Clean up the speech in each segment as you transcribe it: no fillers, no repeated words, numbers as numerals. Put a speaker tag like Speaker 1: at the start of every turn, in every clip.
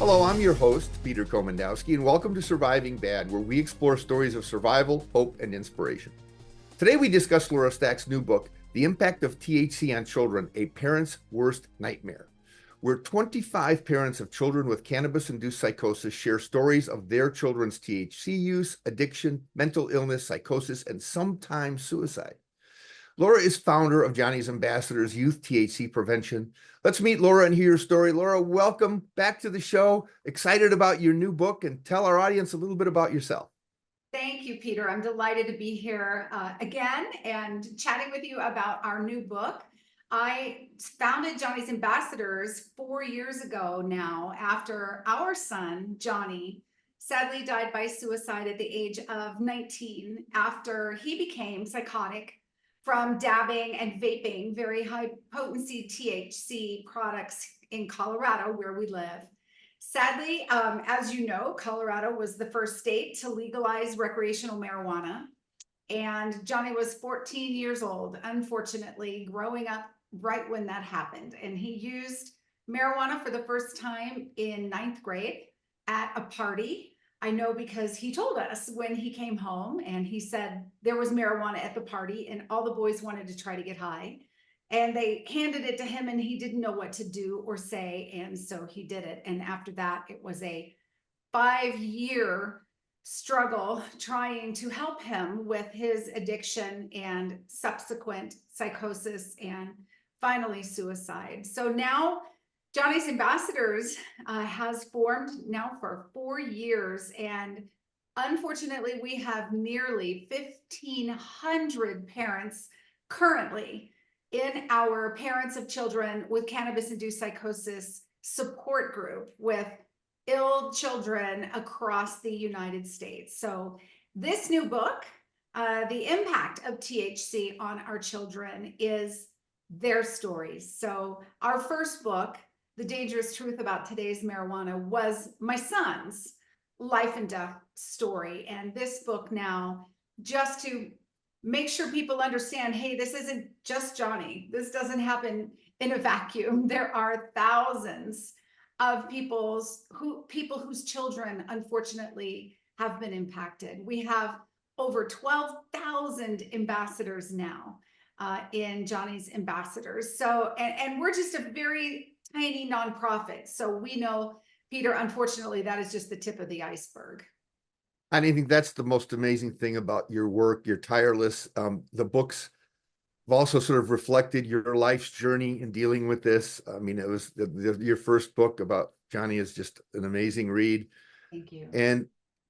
Speaker 1: Hello, I'm your host, Peter Komendowski, and welcome to Surviving Bad, where we explore stories of survival, hope, and inspiration. Today we discuss Laura Stack's new book, The Impact of THC on Children, A Parent's Worst Nightmare, where 25 parents of children with cannabis-induced psychosis share stories of their children's THC use, addiction, mental illness, psychosis, and sometimes suicide. Laura is founder of Johnny's Ambassadors Youth THC Prevention. Let's meet Laura and hear your story. Laura, welcome back to the show. Excited about your new book, and tell our audience a little bit about yourself.
Speaker 2: Thank you, Peter. I'm delighted to be here again and chatting with you about our new book. I founded Johnny's Ambassadors 4 years ago now, after our son, Johnny, sadly died by suicide at the age of 19 after he became psychotic from dabbing and vaping very high potency THC products in Colorado, where we live. Sadly, as you know, Colorado was the first state to legalize recreational marijuana. And Johnny was 14 years old, unfortunately, growing up right when that happened. And he used marijuana for the first time in 9th grade at a party. I know because he told us when he came home and he said there was marijuana at the party and all the boys wanted to try to get high. And they handed it to him and he didn't know what to do or say. And so he did it. And after that, it was a 5-year struggle trying to help him with his addiction and subsequent psychosis and finally suicide. So now Johnny's Ambassadors has formed now for 4 years. And unfortunately, we have nearly 1,500 parents currently in our Parents of Children with Cannabis-Induced Psychosis support group with ill children across the United States. So this new book, The Impact of THC on Our Children, is their stories. So our first book, The Dangerous Truth About Today's Marijuana, was my son's life and death story. And this book now, just to make sure people understand, hey, this isn't just Johnny. This doesn't happen in a vacuum. There are thousands of people whose children, unfortunately, have been impacted. We have over 12,000 ambassadors now in Johnny's Ambassadors. So, and we're just a very tiny nonprofit. So we know, Peter, unfortunately, that is just the tip of the iceberg.
Speaker 1: I think that's the most amazing thing about your work. You're tireless. The books have also sort of reflected your life's journey in dealing with this. I mean, it was your first book about Johnny is just an amazing read.
Speaker 2: Thank you.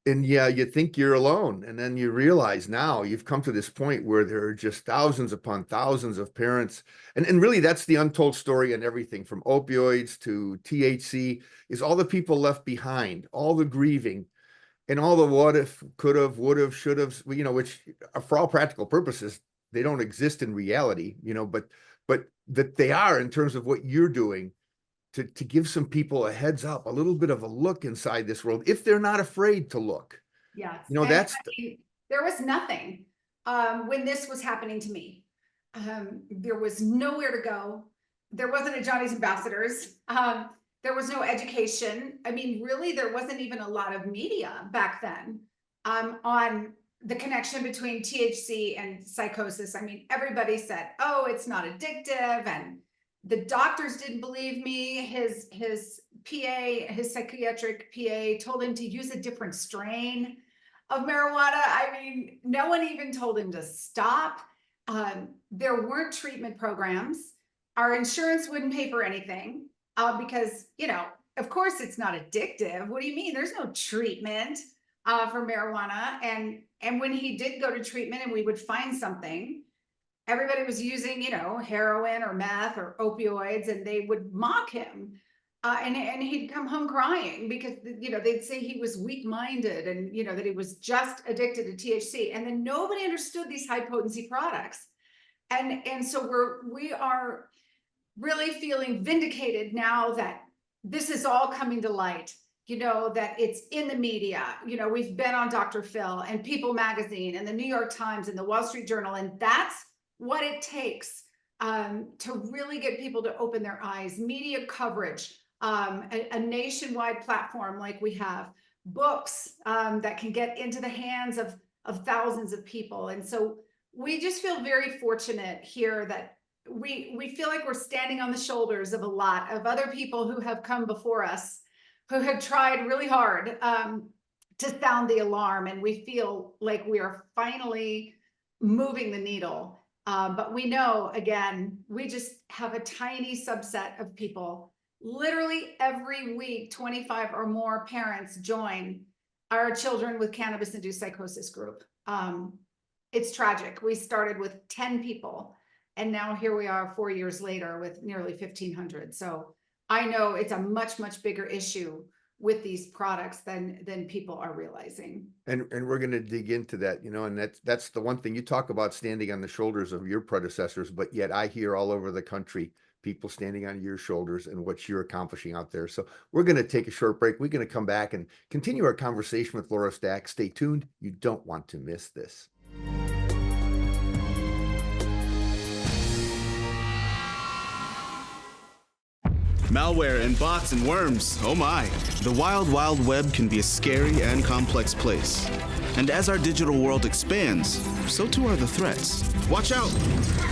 Speaker 1: And yeah, you think you're alone, and then you realize now you've come to this point where there are just thousands upon thousands of parents. And really that's the untold story, and everything from opioids to THC is all the people left behind, all the grieving, and all the what if, could have, would have, should have, which for all practical purposes, they don't exist in reality, but that they are in terms of what you're doing to give some people a heads up, a little bit of a look inside this world, if they're not afraid to look.
Speaker 2: Yes.
Speaker 1: That's
Speaker 2: I mean, there was nothing when this was happening to me. There was nowhere to go. There wasn't a Johnny's Ambassadors. There was no education. I mean, really, there wasn't even a lot of media back then on the connection between THC and psychosis. I mean, everybody said, oh, it's not addictive. And the doctors didn't believe me. His PA, his psychiatric PA, told him to use a different strain of marijuana. I mean, no one even told him to stop. There weren't treatment programs. Our insurance wouldn't pay for anything. Because, of course it's not addictive. What do you mean? There's no treatment for marijuana. And when he did go to treatment and we would find something, everybody was using, heroin or meth or opioids, and they would mock him. And he'd come home crying because, they'd say he was weak-minded and, that he was just addicted to THC. And then nobody understood these high potency products. And so we are really feeling vindicated now that this is all coming to light, that it's in the media. We've been on Dr. Phil and People Magazine and the New York Times and the Wall Street Journal, and that's what it takes to really get people to open their eyes. Media coverage a nationwide platform like we have, books that can get into the hands of thousands of people. And so we just feel very fortunate here that we feel like we're standing on the shoulders of a lot of other people who have come before us, who have tried really hard to sound the alarm. And we feel like we are finally moving the needle. But we know, again, we just have a tiny subset of people. Literally every week, 25 or more parents join our children with cannabis-induced psychosis group. It's tragic. We started with 10 people, and now here we are 4 years later with nearly 1,500. So I know it's a much, much bigger issue with these products than people are realizing.
Speaker 1: And we're going to dig into that, and that's the one thing you talk about, standing on the shoulders of your predecessors, but yet I hear all over the country people standing on your shoulders and what you're accomplishing out there. So we're going to take a short break. We're going to come back and continue our conversation with Laura Stack. Stay tuned. You don't want to miss this.
Speaker 3: Malware and bots and worms, oh my. The wild, wild web can be a scary and complex place. And as our digital world expands, so too are the threats. Watch out!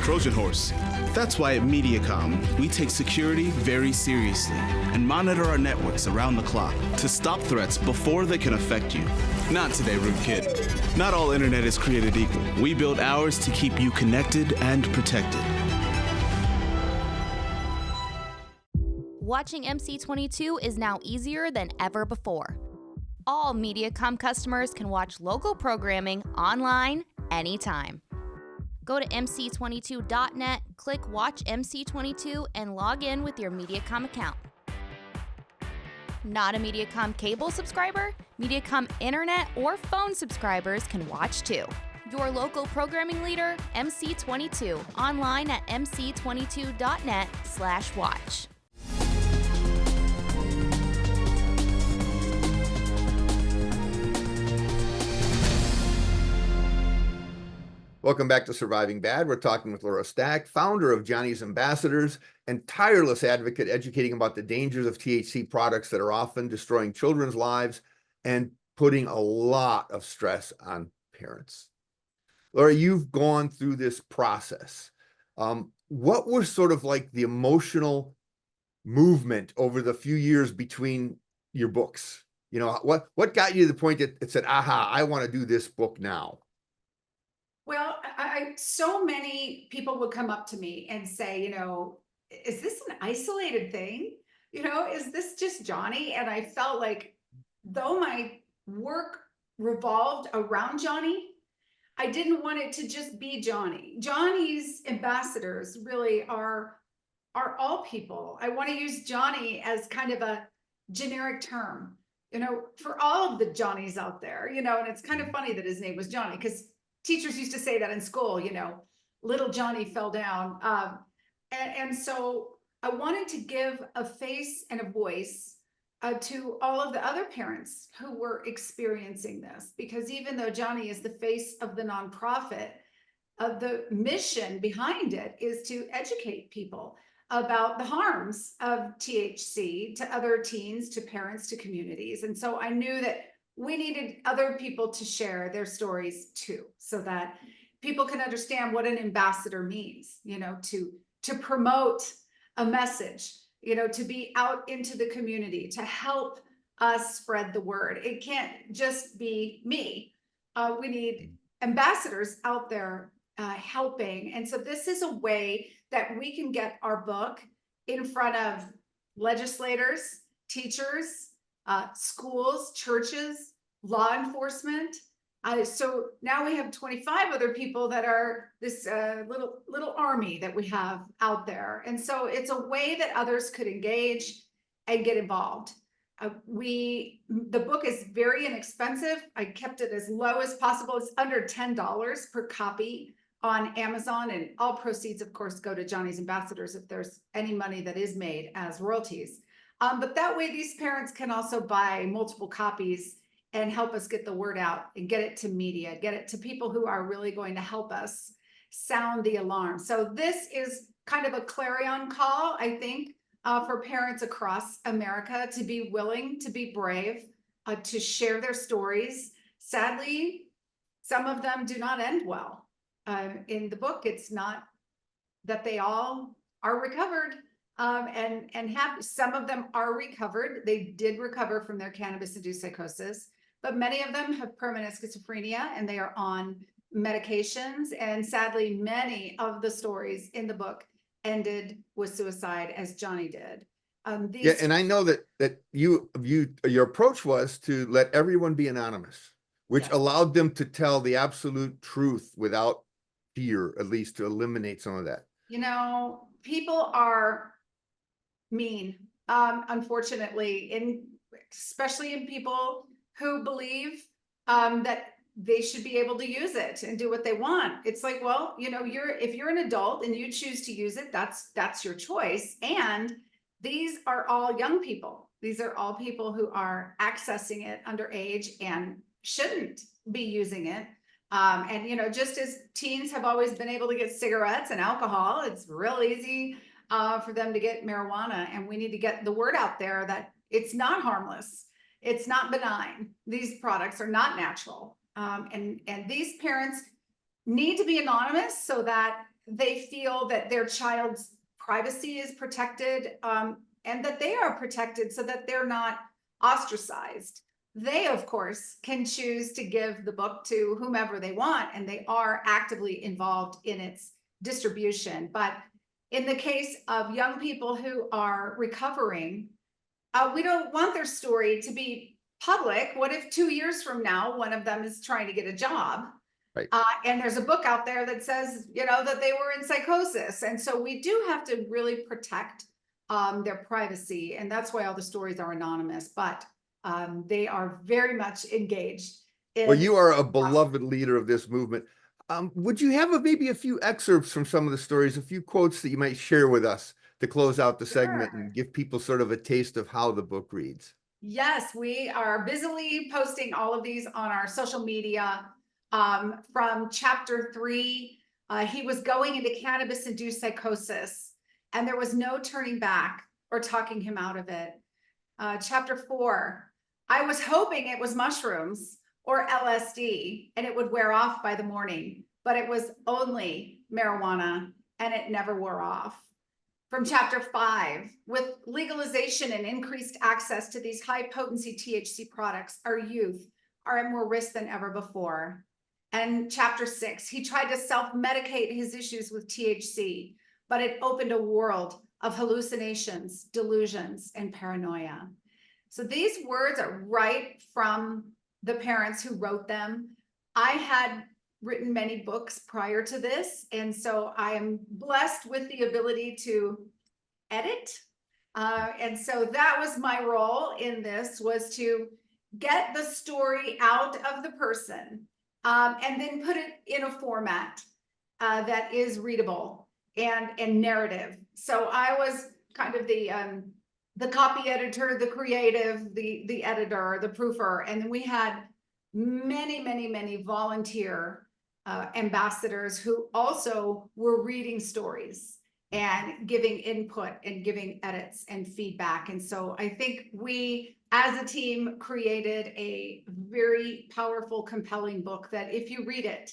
Speaker 3: Trojan horse. That's why at MediaCom, we take security very seriously and monitor our networks around the clock to stop threats before they can affect you. Not today, Rootkit. Not all internet is created equal. We build ours to keep you connected and protected.
Speaker 4: Watching MC22 is now easier than ever before. All MediaCom customers can watch local programming online anytime. Go to mc22.net, click Watch MC22, and log in with your MediaCom account. Not a MediaCom cable subscriber? MediaCom internet or phone subscribers can watch too. Your local programming leader, MC22, online at mc22.net/watch.
Speaker 1: Welcome back to Surviving Bad. We're talking with Laura Stack, founder of Johnny's Ambassadors and tireless advocate educating about the dangers of THC products that are often destroying children's lives and putting a lot of stress on parents. Laura, you've gone through this process. What was sort of like the emotional movement over the few years between your books? What got you to the point that it said, aha, I want to do this book now?
Speaker 2: Well, so many people would come up to me and say, is this an isolated thing? Is this just Johnny? And I felt like though my work revolved around Johnny, I didn't want it to just be Johnny. Johnny's ambassadors really are all people. I want to use Johnny as kind of a generic term, for all of the Johnnies out there, and it's kind of funny that his name was Johnny because teachers used to say that in school, little Johnny fell down. And so I wanted to give a face and a voice to all of the other parents who were experiencing this, because even though Johnny is the face of the nonprofit, the mission behind it is to educate people about the harms of THC to other teens, to parents, to communities. And so I knew that we needed other people to share their stories too, so that people can understand what an ambassador means, to promote a message, to be out into the community, to help us spread the word. It can't just be me. We need ambassadors out there helping. And so this is a way that we can get our book in front of legislators, teachers, schools, churches, law enforcement. So now we have 25 other people that are this little army that we have out there. And so it's a way that others could engage and get involved. The book is very inexpensive. I kept it as low as possible. It's under $10 per copy on Amazon, and all proceeds, of course, go to Johnny's Ambassadors if there's any money that is made as royalties. But that way these parents can also buy multiple copies and help us get the word out and get it to media, get it to people who are really going to help us sound the alarm. So this is kind of a clarion call, I think, for parents across America to be willing, to be brave, to share their stories. Sadly, some of them do not end well. In the book, it's not that they all are recovered, and have, some of them are recovered. They did recover from their cannabis-induced psychosis, but many of them have permanent schizophrenia and they are on medications. And sadly, many of the stories in the book ended with suicide, as Johnny did.
Speaker 1: Yeah, and I know that your approach was to let everyone be anonymous, which
Speaker 2: Yes.
Speaker 1: allowed them to tell the absolute truth without fear, at least to eliminate some of that.
Speaker 2: You know, people are mean, unfortunately, especially in people who believe that they should be able to use it and do what they want. It's like, well, you know, if you're an adult and you choose to use it, that's your choice. And these are all young people. These are all people who are accessing it underage and shouldn't be using it. And, you know, just as teens have always been able to get cigarettes and alcohol, it's real easy for them to get marijuana. And we need to get the word out there that it's not harmless. It's not benign. These products are not natural. And these parents need to be anonymous so that they feel that their child's privacy is protected, and that they are protected so that they're not ostracized. They, of course, can choose to give the book to whomever they want, and they are actively involved in its distribution. But in the case of young people who are recovering, we don't want their story to be public. What if 2 years from now, one of them is trying to get a job?
Speaker 1: Right.
Speaker 2: And there's a book out there that says, you know, that they were in psychosis. And so we do have to really protect their privacy. And that's why all the stories are anonymous, but they are very much engaged.
Speaker 1: Well, you are a beloved leader of this movement. Would you have maybe a few excerpts from some of the stories, a few quotes that you might share with us to close out the segment and give people sort of a taste of how the book reads?
Speaker 2: Yes, we are busily posting all of these on our social media. From chapter 3, he was going into cannabis-induced psychosis, and there was no turning back or talking him out of it. Chapter 4, I was hoping it was mushrooms or LSD and it would wear off by the morning, but it was only marijuana and it never wore off. From chapter 5, with legalization and increased access to these high potency THC products, our youth are at more risk than ever before. And chapter 6, he tried to self-medicate his issues with THC, but it opened a world of hallucinations, delusions, and paranoia. So these words are right from the parents who wrote them. I had written many books prior to this, and so I am blessed with the ability to edit. And so that was my role in this, was to get the story out of the person, and then put it in a format that is readable and narrative. So I was kind of the copy editor, the creative, the editor, the proofer, and then we had many volunteer ambassadors who also were reading stories and giving input and giving edits and feedback. And so I think we, as a team, created a very powerful, compelling book that if you read it,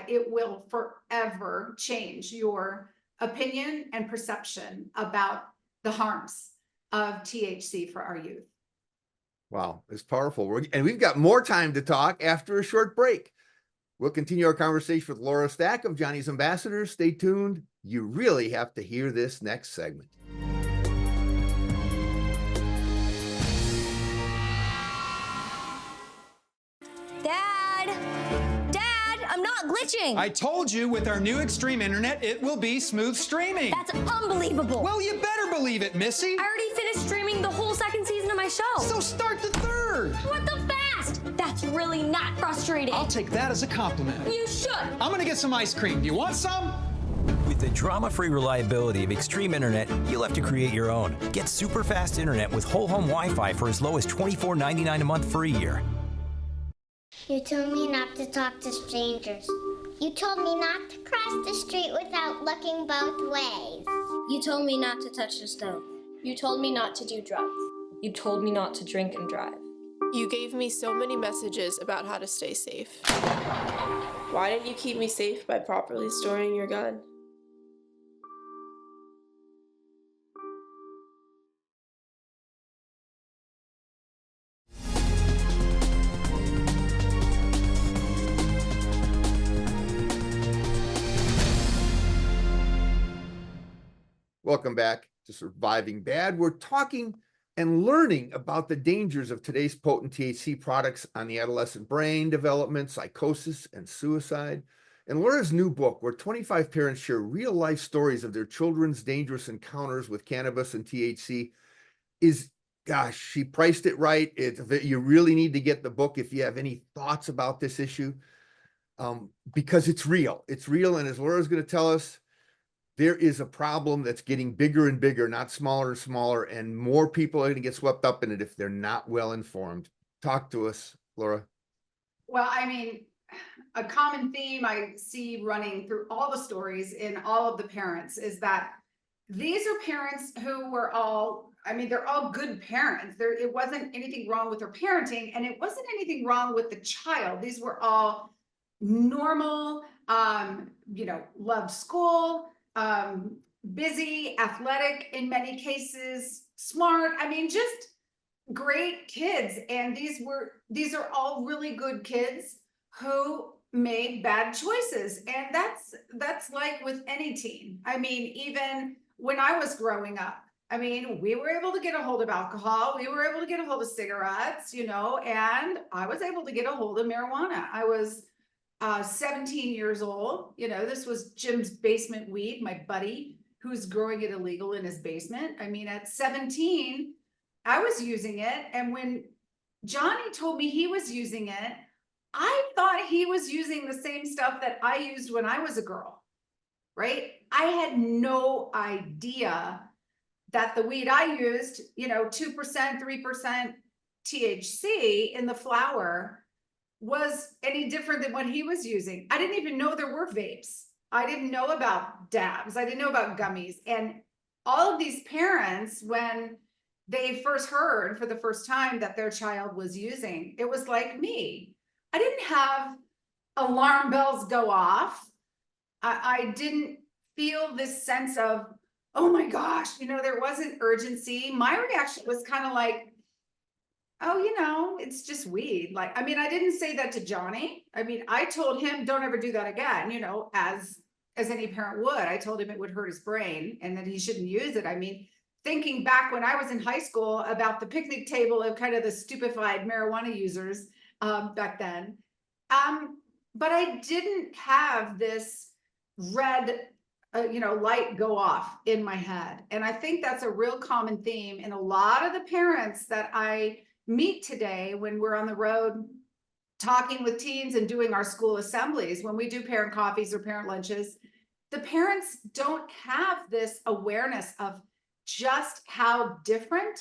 Speaker 2: it will forever change your opinion and perception about the harms of THC for our youth.
Speaker 1: Wow, it's powerful. And we've got more time to talk after a short break. We'll continue our conversation with Laura Stack of Johnny's Ambassadors. Stay tuned. You really have to hear this next segment.
Speaker 5: Dad, I'm not glitching.
Speaker 6: I told you with our new Extreme Internet, it will be smooth streaming.
Speaker 5: That's unbelievable.
Speaker 6: Well, you better believe it, Missy.
Speaker 5: I already finished streaming the whole second season of my show.
Speaker 6: So start the third.
Speaker 5: What the fast? That's really not frustrating.
Speaker 6: I'll take that as a compliment.
Speaker 5: You should.
Speaker 6: I'm gonna get some ice cream. Do you want some?
Speaker 7: With the drama-free reliability of Extreme Internet, you'll have to create your own. Get super fast internet with whole home Wi-Fi for as low as $24.99 a month for a year.
Speaker 8: You told me not to talk to strangers. You told me not to cross the street without looking both ways. You told me not to touch the stove.
Speaker 9: You told me not to do drugs.
Speaker 10: You told me not to drink and drive.
Speaker 11: You gave me so many messages about how to stay safe. Why didn't you keep me safe by properly storing your gun?
Speaker 1: Welcome back to Surviving Bad. We're talking and learning about the dangers of today's potent THC products on the adolescent brain development, psychosis, and suicide. And Laura's new book, where 25 parents share real-life stories of their children's dangerous encounters with cannabis and THC, is, gosh, she priced it right. You really need to get the book if you have any thoughts about this issue, because it's real. It's real, and as Laura's going to tell us, there is a problem that's getting bigger and bigger, not smaller and smaller, and more people are going to get swept up in it if they're not well informed. Talk to us, Laura.
Speaker 2: Well, I mean, a common theme I see running through all the stories in all of the parents is that these are parents who were all, I mean, they're all good parents. It wasn't anything wrong with their parenting, and it wasn't anything wrong with the child. These were all normal, loved school, busy, athletic in many cases, smart. I mean, just great kids. And these are all really good kids who made bad choices. And that's like with any teen. I mean, even when I was growing up, I mean, we were able to get a hold of alcohol. We were able to get a hold of cigarettes, and I was able to get a hold of marijuana. I was 17 years old. This was Jim's basement weed, my buddy, who's growing it illegal in his basement. I mean, at 17, I was using it. And when Johnny told me he was using it, I thought he was using the same stuff that I used when I was a girl, right? I had no idea that the weed I used, 2%, 3% THC in the flower was any different than what he was using. I didn't even know there were vapes. I didn't know about dabs. I didn't know about gummies. And all of these parents, when they first heard for the first time that their child was using, it was like me. I didn't have alarm bells go off. I didn't feel this sense of, oh my gosh, there wasn't urgency. My reaction was kind of like, oh, it's just weed. Like, I mean, I didn't say that to Johnny. I mean, I told him, don't ever do that again, as any parent would. I told him it would hurt his brain and that he shouldn't use it. I mean, thinking back when I was in high school about the picnic table of kind of the stupefied marijuana users back then. But I didn't have this red, light go off in my head. And I think that's a real common theme in a lot of the parents that I meet today when we're on the road talking with teens and doing our school assemblies. When we do parent coffees or parent lunches, the parents don't have this awareness of just how different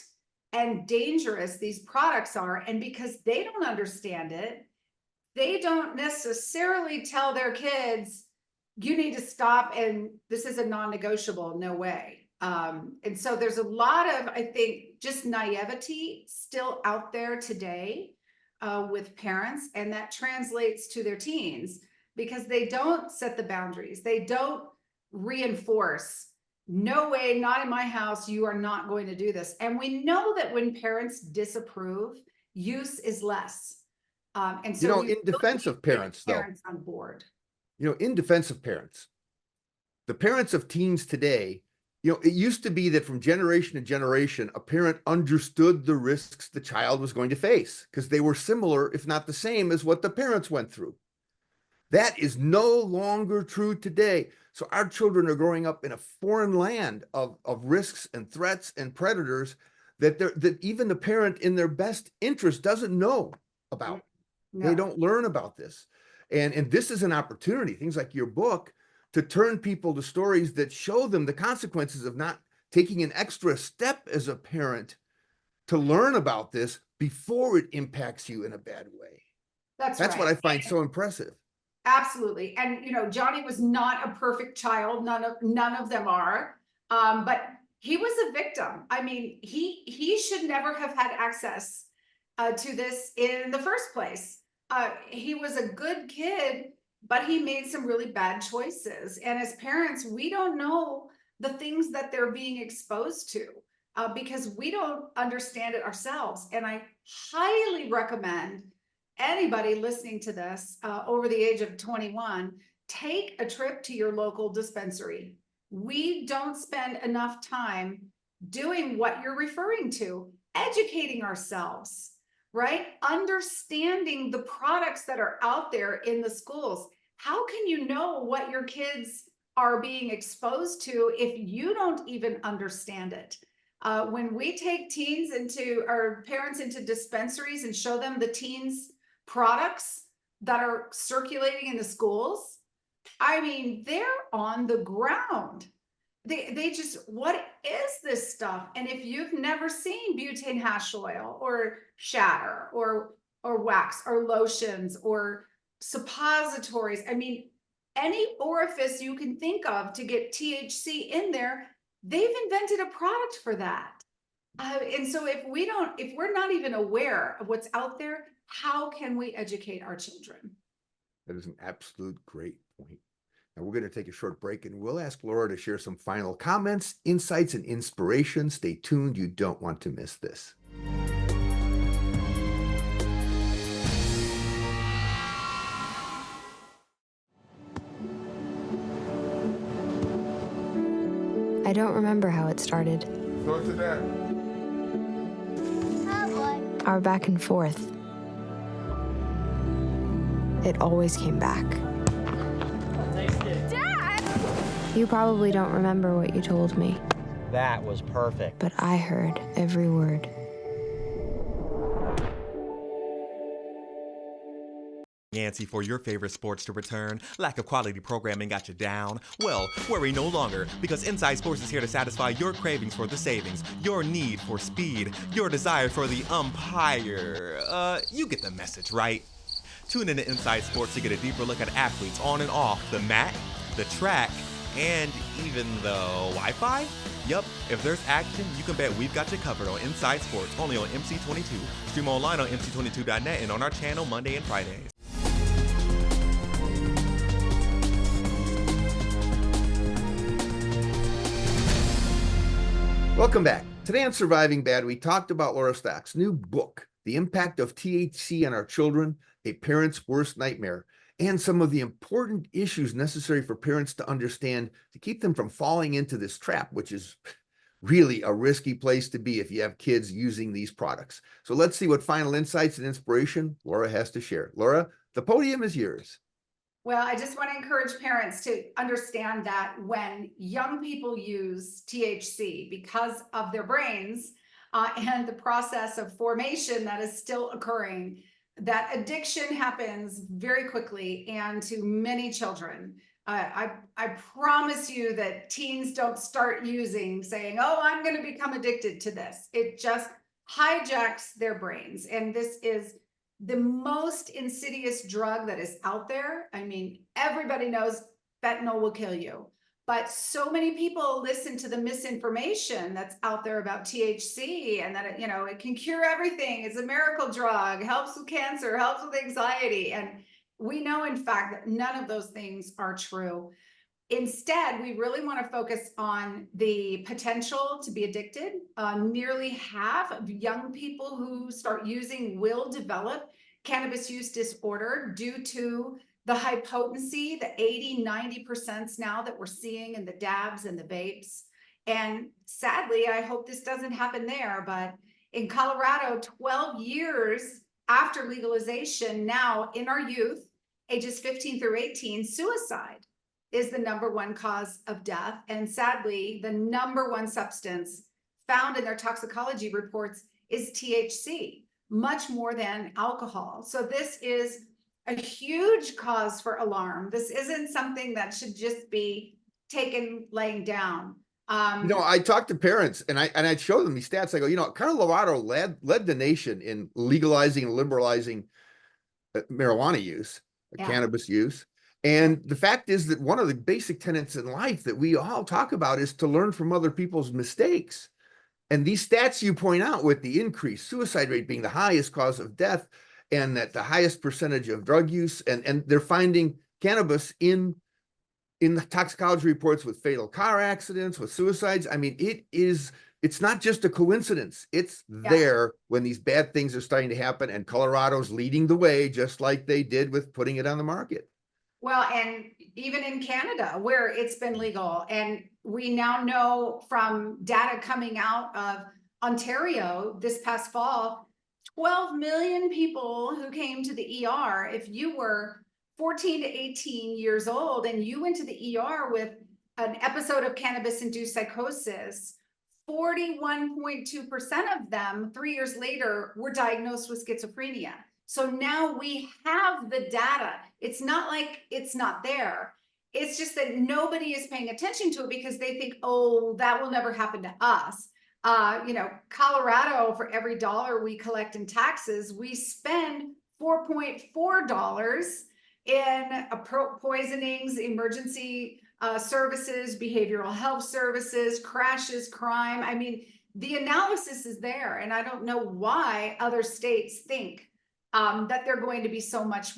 Speaker 2: and dangerous these products are. And because they don't understand it, they don't necessarily tell their kids, you need to stop, and this is a non-negotiable, no way. And so there's a lot of, I think, just naivety still out there today with parents, and that translates to their teens because they don't set the boundaries. They don't reinforce, no way, not in my house, you are not going to do this. And we know that when parents disapprove, use is less. And so
Speaker 1: in defense of parents,
Speaker 2: parents on board.
Speaker 1: In defense of parents, the parents of teens today, it used to be that from generation to generation, a parent understood the risks the child was going to face because they were similar, if not the same, as what the parents went through. That is no longer true today. So our children are growing up in a foreign land of risks and threats and predators that even the parent in their best interest doesn't know about. No. They don't learn about this. And this is an opportunity, things like your book, to turn people to stories that show them the consequences of not taking an extra step as a parent to learn about this before it impacts you in a bad way. That's right. What I find so impressive.
Speaker 2: Absolutely. And, Johnny was not a perfect child. None of them are. But he was a victim. I mean, he should never have had access to this in the first place. He was a good kid, but he made some really bad choices. And as parents, we don't know the things that they're being exposed to because we don't understand it ourselves. And I highly recommend anybody listening to this over the age of 21, take a trip to your local dispensary. We don't spend enough time doing what you're referring to, educating ourselves, right? Understanding the products that are out there in the schools. How can you know what your kids are being exposed to if you don't even understand it? When we take teens into, or parents into dispensaries and show them the teens' products that are circulating in the schools, I mean, they're on the ground. They just, what is this stuff? And if you've never seen butane hash oil or shatter or wax or lotions or suppositories, I mean, any orifice you can think of to get THC in there, they've invented a product for that. And so if we're not even aware of what's out there, how can we educate our children?
Speaker 1: That is an absolute great point. Now we're going to take a short break and we'll ask Laura to share some final comments, insights, and inspiration. Stay tuned. You don't want to miss this.
Speaker 12: I don't remember how it started.
Speaker 1: Go to that.
Speaker 12: Our back and forth. It always came back. Dad! You probably don't remember what you told me.
Speaker 13: That was perfect.
Speaker 12: But I heard every word.
Speaker 14: Antsy for your favorite sports to return? Lack of quality programming got you down? Well, worry no longer, because Inside Sports is here to satisfy your cravings for the savings, your need for speed, your desire for the umpire. You get the message, right? Tune in to Inside Sports to get a deeper look at athletes on and off the mat, the track, and even the Wi-Fi? Yup, if there's action, you can bet we've got you covered on Inside Sports, only on MC22. Stream online on MC22.net and on our channel Monday and Fridays.
Speaker 1: Welcome back. Today on Surviving Bad, we talked about Laura Stack's new book, The Impact of THC on Our Children, A Parent's Worst Nightmare, and some of the important issues necessary for parents to understand to keep them from falling into this trap, which is really a risky place to be if you have kids using these products. So let's see what final insights and inspiration Laura has to share. Laura, the podium is yours.
Speaker 2: Well, I just want to encourage parents to understand that when young people use THC because of their brains and the process of formation that is still occurring, that addiction happens very quickly and to many children. I promise you that teens don't start using saying, oh, I'm going to become addicted to this. It just hijacks their brains. And this is the most insidious drug that is out there. I mean, everybody knows fentanyl will kill you, but so many people listen to the misinformation that's out there about THC and that it can cure everything. It's a miracle drug, helps with cancer, helps with anxiety. And we know, in fact, that none of those things are true. Instead, we really want to focus on the potential to be addicted. Nearly half of young people who start using will develop cannabis use disorder due to the high potency, the 80–90% now that we're seeing in the dabs and the vapes. And sadly, I hope this doesn't happen there, but in Colorado, 12 years after legalization, now in our youth, ages 15 through 18, suicide is the #1 cause of death. And sadly, the #1 substance found in their toxicology reports is THC, much more than alcohol. So this is a huge cause for alarm. This isn't something that should just be taken laying down.
Speaker 1: I talked to parents and I show them these stats. I go, Colorado led the nation in legalizing and liberalizing marijuana use, cannabis use. And the fact is that one of the basic tenets in life that we all talk about is to learn from other people's mistakes. And these stats you point out, with the increased suicide rate being the highest cause of death and that the highest percentage of drug use, and they're finding cannabis in the toxicology reports with fatal car accidents, with suicides. I mean, it's not just a coincidence. It's there when these bad things are starting to happen, and Colorado's leading the way, just like they did with putting it on the market.
Speaker 2: Well, and even in Canada, where it's been legal, and we now know from data coming out of Ontario this past fall, 12 million people who came to the ER. If you were 14 to 18 years old and you went to the ER with an episode of cannabis-induced psychosis, 41.2% of them 3 years later were diagnosed with schizophrenia. So now we have the data. It's not like it's not there. It's just that nobody is paying attention to it because they think, oh, that will never happen to us. Colorado, for every dollar we collect in taxes, we spend $4.4 in poisonings, emergency services, behavioral health services, crashes, crime. I mean, the analysis is there, and I don't know why other states think that they're going to be so much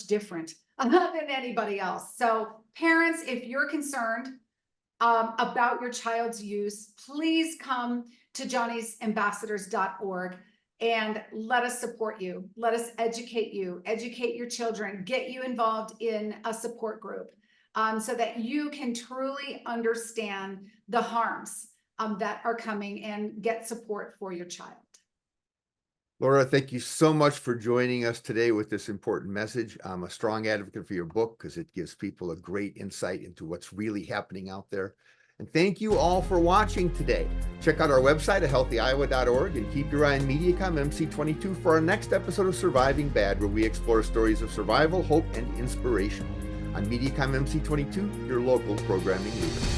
Speaker 2: different than anybody else. So parents, if you're concerned about your child's use, please come to johnny'sambassadors.org and let us support you. Let us educate you, educate your children, get you involved in a support group so that you can truly understand the harms that are coming and get support for your child.
Speaker 1: Laura, thank you so much for joining us today with this important message. I'm a strong advocate for your book because it gives people a great insight into what's really happening out there. And thank you all for watching today. Check out our website at healthyiowa.org and keep your eye on MediaCom MC22 for our next episode of Surviving Bad, where we explore stories of survival, hope, and inspiration. On MediaCom MC22, your local programming leader.